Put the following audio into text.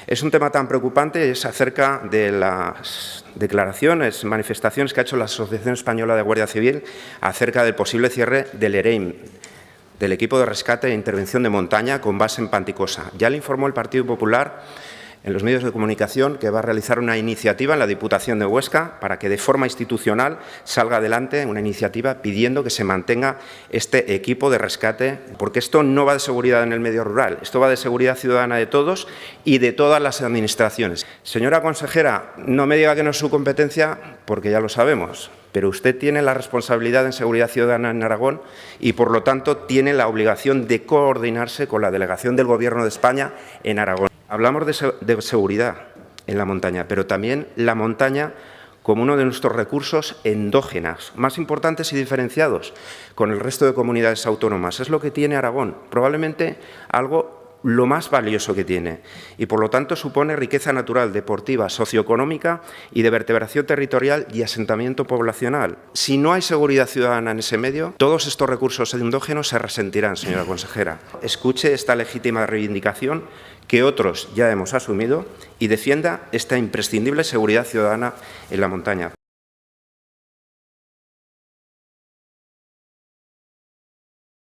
Es un tema tan preocupante, es acerca de las declaraciones, manifestaciones que ha hecho la Asociación Española de Guardia Civil acerca del posible cierre del EREIM, del equipo de rescate e intervención de montaña con base en Panticosa. Ya le informó el Partido Popular en los medios de comunicación que va a realizar una iniciativa en la Diputación de Huesca para que de forma institucional salga adelante una iniciativa pidiendo que se mantenga este equipo de rescate, porque esto no va de seguridad en el medio rural, esto va de seguridad ciudadana de todos y de todas las administraciones. Señora consejera, no me diga que no es su competencia, porque ya lo sabemos, pero usted tiene la responsabilidad en seguridad ciudadana en Aragón y, por lo tanto, tiene la obligación de coordinarse con la delegación del Gobierno de España en Aragón. Hablamos de seguridad en la montaña, pero también la montaña como uno de nuestros recursos endógenos, más importantes y diferenciados con el resto de comunidades autónomas. Es lo que tiene Aragón, probablemente lo más valioso que tiene, y por lo tanto supone riqueza natural, deportiva, socioeconómica y de vertebración territorial y asentamiento poblacional. Si no hay seguridad ciudadana en ese medio, todos estos recursos endógenos se resentirán, señora consejera. Escuche esta legítima reivindicación que otros ya hemos asumido y defienda esta imprescindible seguridad ciudadana en la montaña.